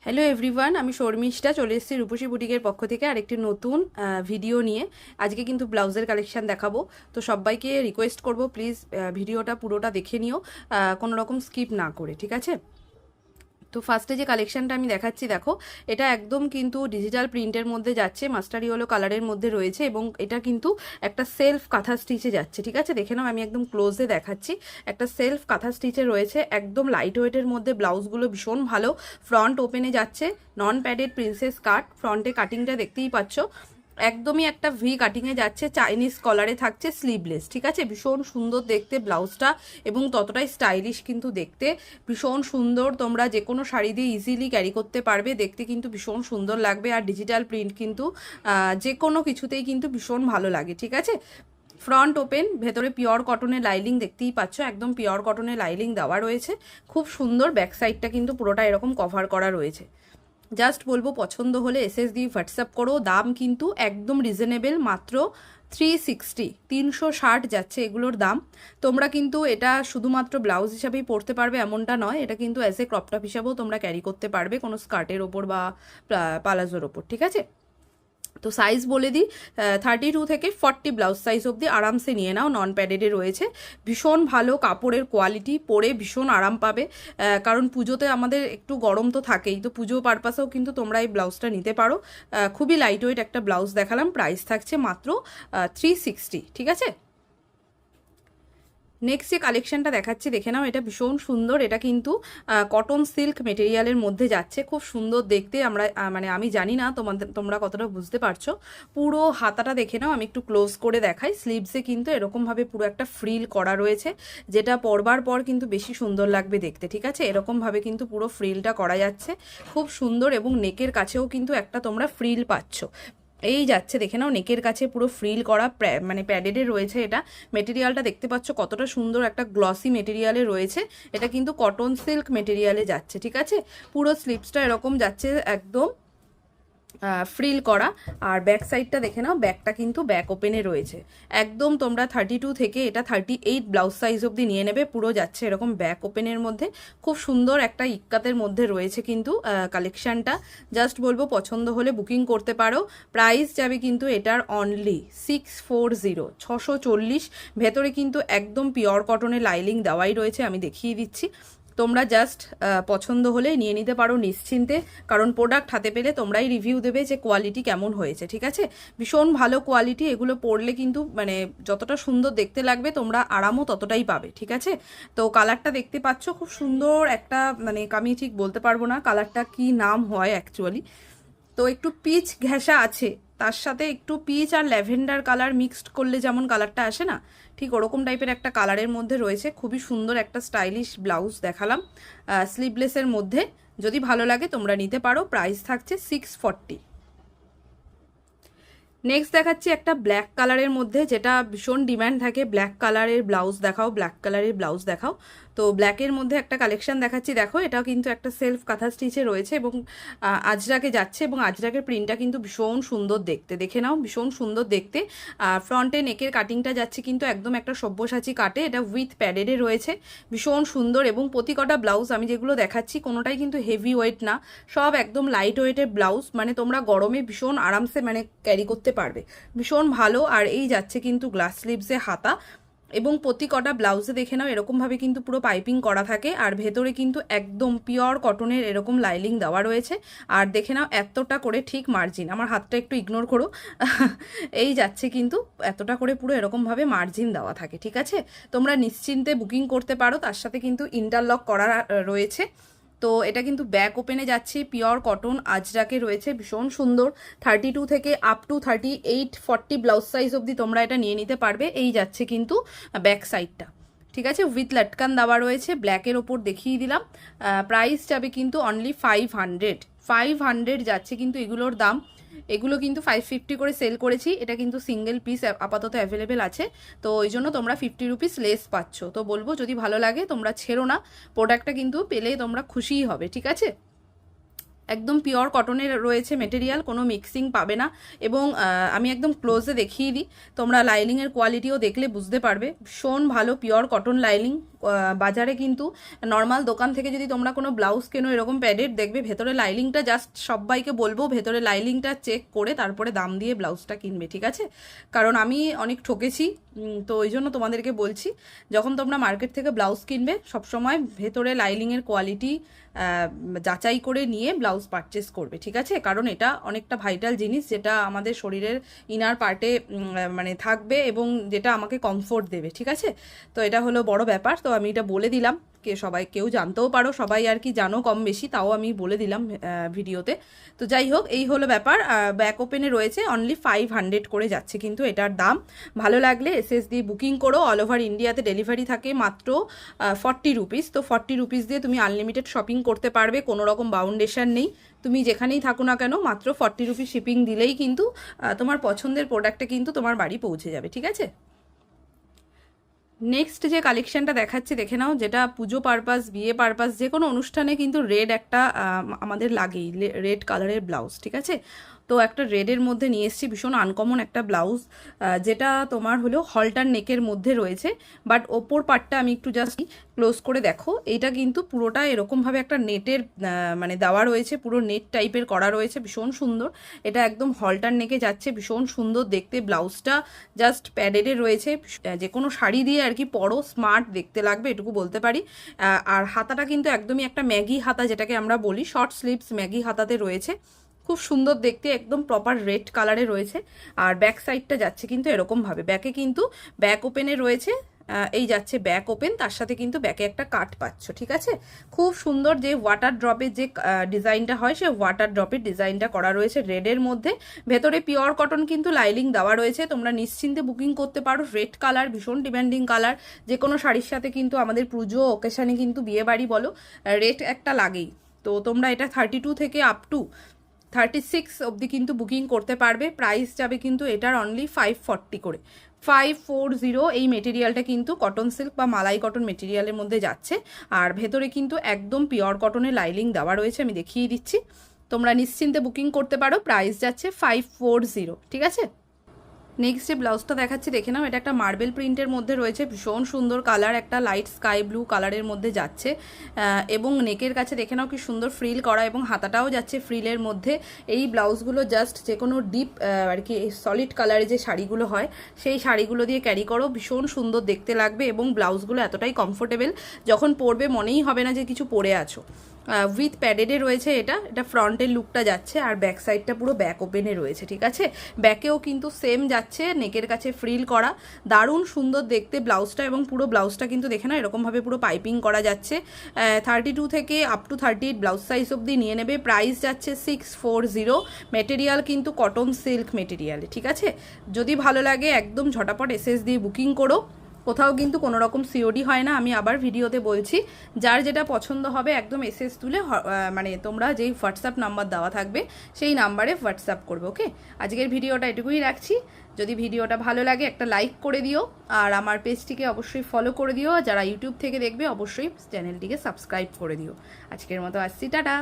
Hello everyone, আমি শর্মিষ্ঠা চলে এসেছি রূপসী বুটিকের পক্ষ থেকে আরেকটি নতুন ভিডিও নিয়ে। আজকে কিন্তু ব্লাউজের কালেকশন দেখাবো। তো সবাইকে রিকোয়েস্ট করব, প্লিজ ভিডিওটা পুরোটা দেখে নিও, কোনো রকম স্কিপ না করে, ঠিক আছে? তো ফার্স্টে যে কালেকশনটা আমি দেখাচ্ছি, দেখো, এটা একদম কিন্তু ডিজিটাল প্রিন্টের মধ্যে যাচ্ছে, মাস্টার ইয়েলো কালারের মধ্যে রয়েছে এবং এটা কিন্তু একটা সেলফ কাঁথা স্টিচে যাচ্ছে, ঠিক আছে? দেখে নাও, আমি একদম ক্লোজে দেখাচ্ছি। একটা সেলফ কাঁথা স্টিচে রয়েছে, একদম লাইট ওয়েটের মধ্যে, ব্লাউজগুলো ভীষণ ভালো, ফ্রন্ট ওপেনে যাচ্ছে, নন প্যাডেড প্রিন্সেস কাট, ফ্রন্টে কাটিংটা দেখতেই পাচ্ছ, একদমই একটা ভি কাটিংয়ে যাচ্ছে, চাইনিজ কলারে থাকছে, স্লিভলেস, ঠিক আছে? ভীষণ সুন্দর দেখতে ব্লাউজটা এবং ততটাই স্টাইলিশ কিন্তু দেখতে, ভীষণ সুন্দর। তোমরা যে কোনো শাড়ি দিয়ে ইজিলি ক্যারি করতে পারবে, দেখতে কিন্তু ভীষণ সুন্দর লাগবে। আর ডিজিটাল প্রিন্ট কিন্তু যে কোনো কিছুতেই কিন্তু ভীষণ ভালো লাগে, ঠিক আছে? ফ্রন্ট ওপেন, ভেতরে পিওর কটনের লাইলিং দেখতেই পাচ্ছ, একদম পিওর কটনের লাইলিং দেওয়া রয়েছে, খুব সুন্দর। ব্যাক সাইডটা কিন্তু পুরোটা এরকম কভার করা রয়েছে। জাস্ট বলবো, পছন্দ হলে এসএস দিয়ে হোয়াটসঅ্যাপ করো। দাম কিন্তু একদম রিজনেবল, মাত্র 360, 360 যাচ্ছে এগুলোর দাম। তোমরা কিন্তু এটা শুধুমাত্র ব্লাউজ হিসাবেই পরতে পারবে এমনটা নয়, এটা কিন্তু অ্যাজ এ ক্রপ টপ হিসাবেও তোমরা ক্যারি করতে পারবে কোনো স্কার্টের ওপর বা পালাজোর ওপর, ঠিক আছে? তো সাইজ বলে দিই, 32 থেকে 40 ব্লাউজ সাইজ অবধি আরামসে নিয়ে নাও, নন প্যাডেডে রয়েছে। ভীষণ ভালো কাপড়ের কোয়ালিটি, পরে ভীষণ আরাম পাবে, কারণ পুজোতে আমাদের একটু গরম তো থাকেই, তো পুজো পারপাসেও কিন্তু তোমরা এই ব্লাউজটা নিতে পারো। খুবই লাইট ওয়েট একটা ব্লাউজ দেখালাম, প্রাইস থাকছে মাত্র 360, ঠিক আছে? নেক্সট যে কালেকশনটা দেখাচ্ছি, দেখে নাও, এটা ভীষণ সুন্দর। এটা কিন্তু কটন সিল্ক মেটেরিয়ালের মধ্যে যাচ্ছে, খুব সুন্দর দেখতে। আমরা মানে আমি জানি না তোমরা কতটা বুঝতে পারছো। পুরো হাতাটা দেখে নাও, আমি একটু ক্লোজ করে দেখাই। স্লিভসে কিন্তু এরকমভাবে পুরো একটা ফ্রিল করা রয়েছে, যেটা পরবার পর কিন্তু বেশি সুন্দর লাগবে দেখতে, ঠিক আছে? এরকমভাবে কিন্তু পুরো ফ্রিলটা করা যাচ্ছে, খুব সুন্দর। এবং নেকের কাছেও কিন্তু একটা তোমরা ফ্রিল পাচ্ছ, এই যাচ্ছে, দেখে নাও, নেকের কাছে পুরো ফ্রিল করা, মানে প্যাডেডে রয়েছে। এটা মেটেরিয়ালটা দেখতে পাচ্ছ কতটা সুন্দর, একটা গ্লসি মেটেরিয়ালে রয়েছে। এটা কিন্তু কটন সিল্ক মেটেরিয়ালে যাচ্ছে, ঠিক আছে? পুরো স্লিভসটা এরকম যাচ্ছে, একদম ফ্রিল করা। আর ব্যাক সাইডটা দেখে নাও, ব্যাকটা কিন্তু ব্যাক ওপেনে রয়েছে। একদম তোমরা 32 থেকে এটা 38 ব্লাউজ সাইজ অবধি নিয়ে নেবে, পুরো যাচ্ছে এরকম ব্যাক ওপেনের মধ্যে। খুব সুন্দর একটা ইক্কাতের মধ্যে রয়েছে কিন্তু কালেকশানটা। জাস্ট বলবো, পছন্দ হলে বুকিং করতে পারো। প্রাইস যাবে কিন্তু এটার অনলি 640, 640। ভেতরে কিন্তু একদম পিওর কটনের লাইলিং দেওয়াই রয়েছে, আমি দেখিয়ে দিচ্ছি। তোমরা জাস্ট পছন্দ হলে নিয়ে নিতে পারো নিশ্চিন্তে, কারণ প্রোডাক্ট হাতে পেলে তোমরাই রিভিউ দেবে যে কোয়ালিটি কেমন হয়েছে, ঠিক আছে? ভীষণ ভালো কোয়ালিটি, এগুলো পরলে কিন্তু মানে যতটা সুন্দর দেখতে লাগবে, তোমরা আরামও ততটাই পাবে, ঠিক আছে? তো কালারটা দেখতে পাচ্ছ, খুব সুন্দর একটা, মানে আমি ঠিক বলতে পারবো না কালারটা কি নাম হয় অ্যাকচুয়ালি। তো একটু পিচ ঘেঁষা আছে, তার সাথে একটু পিচ আর ল্যাভেন্ডার কালার মিক্সড করলে যেমন কালারটা আসে না, ঠিক ওরকম টাইপের একটা কালারের মধ্যে রয়েছে। খুবই সুন্দর একটা স্টাইলিশ ব্লাউজ দেখালাম স্লিভলেসের মধ্যে। যদি ভালো লাগে তোমরা নিতে পারো, প্রাইস থাকছে 640। নেক্সট দেখাচ্ছি একটা ব্ল্যাক কালারের মধ্যে, যেটা ভীষণ ডিম্যান্ড থাকে, ব্ল্যাক কালারের ব্লাউজ দেখাও, ব্ল্যাক কালারের ব্লাউজ দেখাও। তো ব্ল্যাকের মধ্যে একটা কালেকশন দেখাচ্ছি, দেখো, এটা কিন্তু একটা সেলফ কাঁথা স্টিচে রয়েছে এবং আজরাকে যাচ্ছে, এবং আজরাকের প্রিন্টটা কিন্তু ভীষণ সুন্দর দেখতে, দেখে নাও, ভীষণ সুন্দর দেখতে। ফ্রন্টে নেকের কাটিংটা যাচ্ছে কিন্তু একদম একটা সব্যসাচী কাটে, এটা উইথ প্যাডেডে রয়েছে, ভীষণ সুন্দর। এবং প্রতি কটা ব্লাউজ আমি যেগুলো দেখাচ্ছি কোনোটাই কিন্তু হেভি ওয়েট না, সব একদম লাইট ওয়েটের ব্লাউজ, মানে তোমরা গরমে ভীষণ আরামসে মানে ক্যারি করতে পারবে, ভীষণ ভালো। আর এই যাচ্ছে কিন্তু গ্লাস স্লিভসে হাতা, এবং প্রতি কটা ব্লাউজে দেখে নাও এরকমভাবে কিন্তু পুরো পাইপিং করা থাকে, আর ভেতরে কিন্তু একদম পিওর কটনের এরকম লাইলিং দেওয়া রয়েছে। আর দেখে নাও এতটা করে ঠিক মার্জিন, আমার হাতটা একটু ইগনোর করো এই যাচ্ছে কিন্তু এতটা করে পুরো এরকমভাবে মার্জিন দেওয়া থাকে, ঠিক আছে? তোমরা নিশ্চিন্তে বুকিং করতে পারো, তার সাথে কিন্তু ইন্টারলক করা রয়েছে। তো এটা কিন্তু ব্যাক ওপেনে যাচ্ছে, পিওর কটন আজরাকে রয়েছে, ভীষণ সুন্দর। 32 থেকে আপ টু 38, 40 ব্লাউজ সাইজ অবধি তোমরা এটা নিয়ে নিতে পারবে। এই যাচ্ছে কিন্তু ব্যাক সাইডটা, ঠিক আছে? উইথ লাটকান দেওয়া রয়েছে, ব্ল্যাকের ওপর দেখিয়ে দিলাম। প্রাইস যাবে কিন্তু অনলি 500, 500 যাচ্ছে কিন্তু এগুলোর দাম। এগুলো কিন্তু 550 করে সেল করেছি, এটা কিন্তু সিঙ্গেল পিস আপাতত অ্যাভেলেবেল আছে, তো ওই জন্য তোমরা 50 রুপিস লেস পাচ্ছ। তো বলবো, যদি ভালো লাগে তোমরা ছেড়ো না, প্রোডাক্টটা কিন্তু পেলে তোমরা খুশিই হবে, ঠিক আছে? একদম পিওর কটনের রয়েছে মেটেরিয়াল, কোনো মিক্সিং পাবে না। এবং আমি একদম ক্লোজে দেখিয়ে দিই, তোমরা লাইনিংয়ের কোয়ালিটিও দেখলে বুঝতে পারবে, ভীষণ ভালো পিওর কটন লাইনিং। বাজারে কিন্তু নর্মাল দোকান থেকে যদি তোমরা কোনো ব্লাউজ কেনো এরকম প্যাডেড, দেখবে ভেতরে লাইনিংটা, জাস্ট সবাইকে বলবো ভেতরে লাইনিংটা চেক করে তারপরে দাম দিয়ে ব্লাউজটা কিনবে, ঠিক আছে? কারণ আমি অনেক ঠকেছি, তো ওই জন্য তোমাদেরকে বলছি, যখন তোমরা মার্কেট থেকে ব্লাউজ কিনবে সবসময় ভেতরে লাইনিংয়ের কোয়ালিটি যাচাই করে নিয়ে ব্লাউজ পারচেস করবে, ঠিক আছে? কারণ এটা অনেকটা ভাইটাল জিনিস, যেটা আমাদের শরীরের ইনার পার্টে মানে থাকবে এবং যেটা আমাকে কমফোর্ট দেবে, ঠিক আছে? তো এটা হলো বড় ব্যাপার। তো আমি এটা বলে দিলাম, সবাই কেউ জানতেও পারো, সবাই আর কি জানো কম বেশি, তাও আমি বলে দিলাম ভিডিওতে। তো যাই হোক, এই হলো ব্যাপার। ব্যাক ওপেনে রয়েছে অনলি 500 করে যাচ্ছে কিন্তু এটার দাম। ভালো লাগলে এসএস দিয়ে বুকিং করো। অল ওভার ইন্ডিয়াতে ডেলিভারি থাকে মাত্র 40 রুপিস। তো 40 রুপিস দিয়ে তুমি আনলিমিটেড শপিং করতে পারবে, কোনো রকম বাউন্ডেশন নেই। তুমি যেখানেই থাকো না কেন মাত্র 40 রুপিস শিপিং দিলেই কিন্তু তোমার পছন্দের প্রোডাক্টটা কিন্তু তোমার বাড়ি পৌঁছে যাবে, ঠিক আছে? নেক্সট যে কালেকশনটা দেখাচ্ছি দেখে নাও, যেটা পুজো পারপাস, বিয়ে পারপাস, যে কোনো অনুষ্ঠানে কিন্তু রেড একটা আমাদের লাগেই, রেড কালারের ব্লাউজ, ঠিক আছে? তো একটা রেডের মধ্যে নিয়ে এসেছি, ভীষণ আনকমন একটা ব্লাউজ, যেটা তোমার হলো হলটার নেকের মধ্যে রয়েছে, বাট ওপর পার্টটা আমি একটু জাস্ট ক্লোজ করে দেখো, এইটা কিন্তু পুরোটা এরকমভাবে একটা নেটের মানে দেওয়া রয়েছে, পুরো নেট টাইপের করা রয়েছে, ভীষণ সুন্দর। এটা একদম হলটার নেকে যাচ্ছে, ভীষণ সুন্দর দেখতে। ব্লাউজটা জাস্ট প্যাডেডে রয়েছে, যে কোনো শাড়ি দিয়ে আর কি পরো স্মার্ট দেখতে লাগবে, এটুকু বলতে পারি। আর হাতাটা কিন্তু একদমই একটা ম্যাগি হাতা, যেটাকে আমরা বলি শর্ট স্লিভস ম্যাগি হাতাতে রয়েছে, খুব সুন্দর দেখতে, একদম প্রপার রেড কালারে রয়েছে। আর ব্যাক সাইডটা যাচ্ছে কিন্তু এরকমভাবে, ব্যাকে কিন্তু ব্যাক ওপেনে রয়েছে, এই যাচ্ছে ব্যাক ওপেন, তার সাথে কিন্তু ব্যাকে একটা কাট পাচ্ছ, ঠিক আছে? খুব সুন্দর, যে ওয়াটার ড্রপের যে ডিজাইনটা হয়, সে ওয়াটার ড্রপের ডিজাইনটা করা রয়েছে রেডের মধ্যে। ভেতরে পিওর কটন কিন্তু লাইনিং দেওয়া রয়েছে, তোমরা নিশ্চিন্তে বুকিং করতে পারো। রেড কালার ভীষণ ডিমান্ডিং কালার, যে কোনো শাড়ির সাথে কিন্তু আমাদের পুজো অকেশানে কিন্তু বিয়ে বাড়ি বলো, রেড একটা লাগেই। তো তোমরা এটা 32 থেকে আপ টু 36 অবধি কিন্তু বুকিং করতে পারবে। প্রাইস যাবে কিন্তু এটার অনলি 540 করে, 540। এই মেটেরিয়ালটা কিন্তু কটন সিল্ক বা মালাই কটন মেটেরিয়ালের মধ্যে যাচ্ছে, আর ভেতরে কিন্তু একদম পিওর কটনের লাইনিং দেওয়া রয়েছে, আমি দেখিয়ে দিচ্ছি। তোমরা নিশ্চিন্তে বুকিং করতে পারো, প্রাইস যাচ্ছে 540, ঠিক আছে? নেক্সট যে ব্লাউজটা দেখাচ্ছি দেখে নাও, এটা একটা মার্বেল প্রিন্টের মধ্যে রয়েছে, ভীষণ সুন্দর কালার, একটা লাইট স্কাই ব্লু কালারের মধ্যে যাচ্ছে, এবং নেকের কাছে দেখে নাও কি সুন্দর ফ্রিল করা, এবং হাতাটাও যাচ্ছে ফ্রিলের মধ্যে। এই ব্লাউজগুলো জাস্ট যে কোনো ডিপ আর কি সলিড কালারের যে শাড়িগুলো হয়, সেই শাড়িগুলো দিয়ে ক্যারি করো, ভীষণ সুন্দর দেখতে লাগবে। এবং ব্লাউজগুলো এতটাই কমফোর্টেবল, যখন পরবে মনেই হবে না যে কিছু পরে আছো। উইথ প্যাডেডে রয়েছে, এটা ফ্রন্টের লুকটা যাচ্ছে, আর ব্যাক সাইডটা পুরো ব্যাক ওপেনে রয়েছে, ঠিক আছে? ব্যাকেও কিন্তু সেম যাচ্ছে, নেকের কাছে ফ্রিল করা, দারুণ সুন্দর দেখতে ব্লাউজটা। এবং পুরো ব্লাউজটা কিন্তু দেখে না এরকমভাবে পুরো পাইপিং করা যাচ্ছে। 32 থেকে আপ টু 38 ব্লাউজ সাইজ অবধি নিয়ে নেবে। প্রাইস যাচ্ছে 640। মেটেরিয়াল কিন্তু কটন সিল্ক মেটেরিয়ালে, ঠিক আছে? যদি ভালো লাগে একদম ঝটাপট এসএস দিয়ে বুকিং করো, কোথাও কিন্তু কোনো রকম সিওডি হয় না। আমি আবার ভিডিওতে বলছি, যার যেটা পছন্দ হবে একদম এসএস তুলে মানে তোমরা যেই হোয়াটসঅ্যাপ নাম্বার দেওয়া থাকবে সেই নাম্বারে হোয়াটসঅ্যাপ করবে, ওকে? আজকের ভিডিওটা এটুকুই রাখছি। যদি ভিডিওটা ভালো লাগে একটা লাইক করে দিও, আর আমার পেজটিকে অবশ্যই ফলো করে দিও, যারা ইউটিউব থেকে দেখবে অবশ্যই চ্যানেলটিকে সাবস্ক্রাইব করে দিও। আজকের মতো আসছি, টাটা।